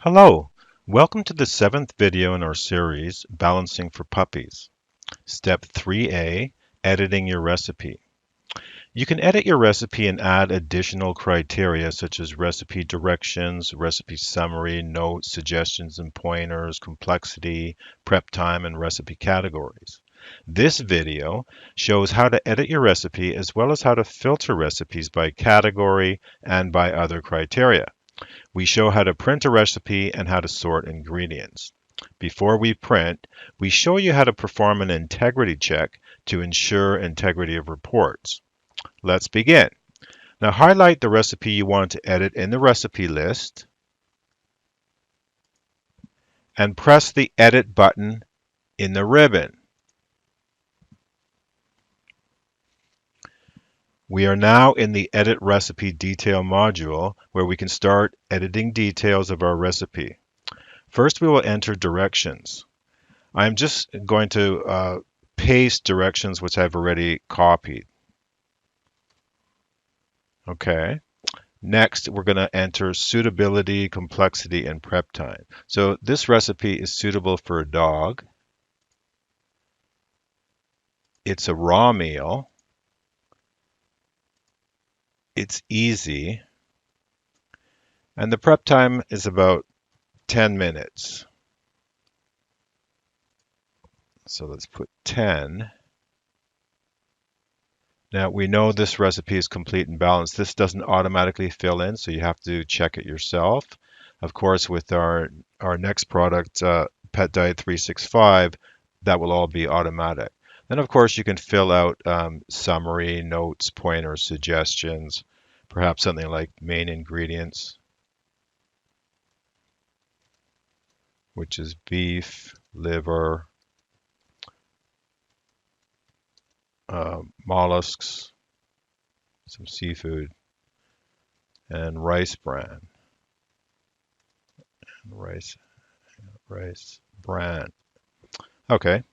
Hello, welcome to the seventh video in our series, Balancing for Puppies. Step 3A, Editing your recipe. You can edit your recipe and add additional criteria such as recipe directions, recipe summary, notes, suggestions and pointers, complexity, prep time, and recipe categories. This video shows how to edit your recipe as well as how to filter recipes by category and by other criteria. We show how to print a recipe and how to sort ingredients. Before we print, we show you how to perform an integrity check to ensure integrity of reports. Let's begin. Now highlight the recipe you want to edit in the recipe list and press the Edit button in the ribbon. We are now in the Edit Recipe Detail module where we can start editing details of our recipe. First, we will enter directions. I'm just going to paste directions which I've already copied. Okay. Next, we're going to enter suitability, complexity, and prep time. So this recipe is suitable for a dog. It's a raw meal. It's easy. And the prep time is about 10 minutes. So let's put 10. Now we know this recipe is complete and balanced. This doesn't automatically fill in, so you have to check it yourself. Of course, with our next product, Pet Diet 365, that will all be automatic. Then, of course, you can fill out summary, notes, pointers, suggestions, perhaps something like main ingredients, which is beef, liver, mollusks, some seafood, and rice bran. Rice bran. Okay.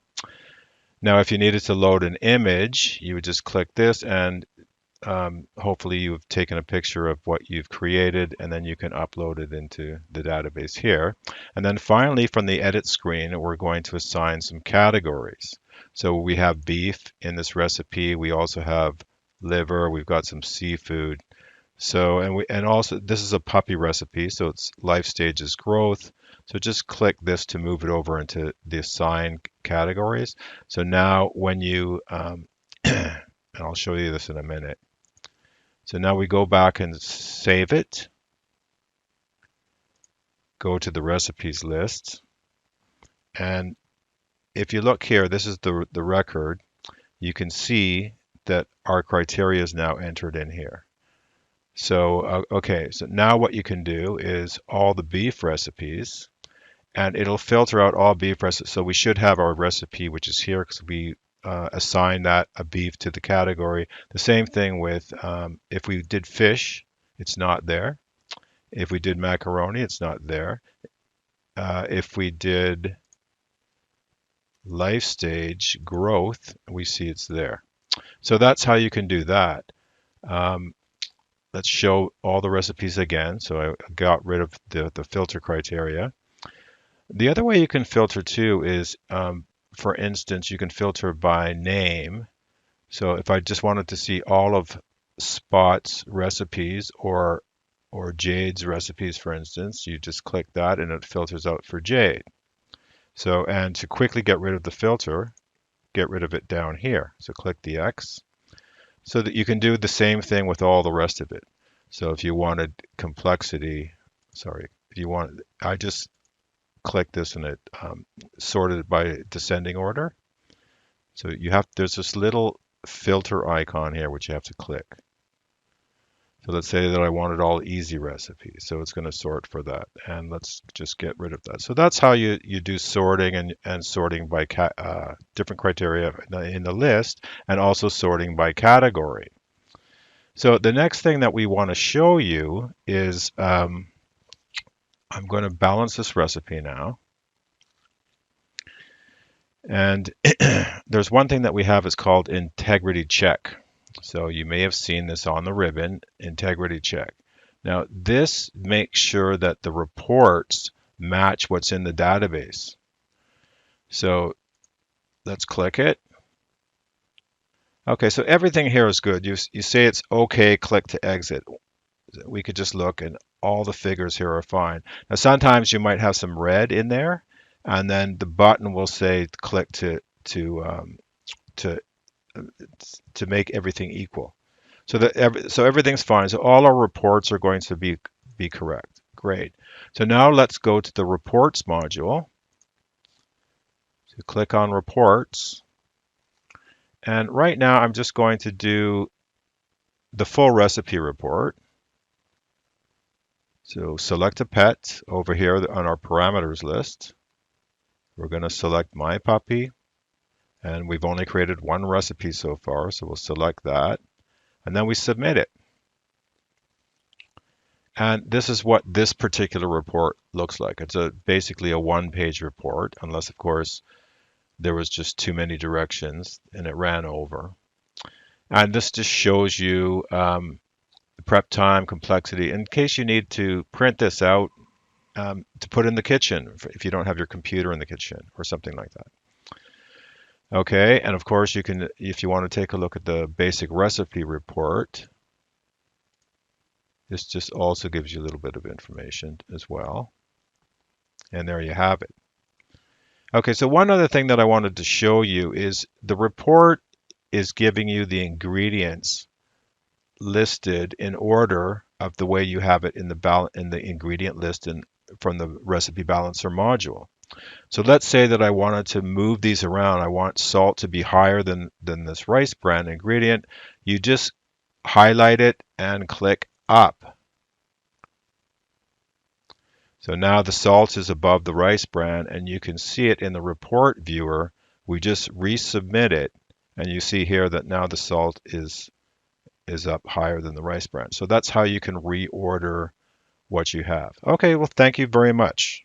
Now, if you needed to load an image, you would just click this and hopefully you've taken a picture of what you've created and then you can upload it into the database here. And then finally, from the edit screen, we're going to assign some categories. So we have beef in this recipe. We also have liver. We've got some seafood. So, and also this is a puppy recipe, so it's life stages growth. So just click this to move it over into the assigned categories. So now when you, and I'll show you this in a minute. So now we go back and save it. Go to the recipes list. And if you look here, this is the record. You can see that our criteria is now entered in here. So, okay, so now what you can do is all the beef recipes, and it'll filter out all beef recipes. So we should have our recipe, which is here because we assign that a beef to the category. The same thing with if we did fish, it's not there. If we did macaroni, it's not there. If we did life stage growth, we see it's there. So that's how you can do that. Let's show all the recipes again. So I got rid of the filter criteria. The other way you can filter too is, for instance, you can filter by name. So if I just wanted to see all of Spot's recipes or Jade's recipes, for instance, you just click that and it filters out for Jade. So, and to quickly get rid of the filter, get rid of it down here. So click the X so that you can do the same thing with all the rest of it. So if you wanted complexity, sorry, if you want, I just click this and it sorted by descending order. So you have, there's this little filter icon here which you have to click. So let's say that I wanted all easy recipes. So it's going to sort for that. And let's just get rid of that. So that's how you do sorting and sorting by different criteria in the list, and also sorting by category. So the next thing that we want to show you is, I'm going to balance this recipe now. And there's one thing that we have is called integrity check. So you may have seen this on the ribbon, integrity check. Now this makes sure that the reports match what's in the database. So let's click it. Okay, so everything here is good. You say it's okay, click to exit. We could just look and all the figures here are fine. Now sometimes you might have some red in there, and then the button will say click to to make everything equal. So so everything's fine. So all our reports are going to be correct. Great. So now let's go to the reports module. So click on reports. And right now I'm just going to do the full recipe report. So select a pet over here on our parameters list. We're going to select my puppy, and we've only created one recipe so far, so we'll select that, and then we submit it. And this is what this particular report looks like. It's basically a one-page report, unless of course there was just too many directions and it ran over. And this just shows you the prep time, complexity, in case you need to print this out to put in the kitchen if you don't have your computer in the kitchen or something like that. Okay, and of course you can, if you want to take a look at the basic recipe report, this just also gives you a little bit of information as well. And there you have it. Okay, so one other thing that I wanted to show you is the report is giving you the ingredients listed in order of the way you have it in the ingredient list from the recipe balancer module. So let's say that I wanted to move these around. I want salt to be higher than this rice bran ingredient. You just highlight it and click up. So now the salt is above the rice bran, and you can see it in the report viewer. We just resubmit it, and you see here that now the salt is up higher than the rice bran. So that's how you can reorder what you have. Okay, well, thank you very much.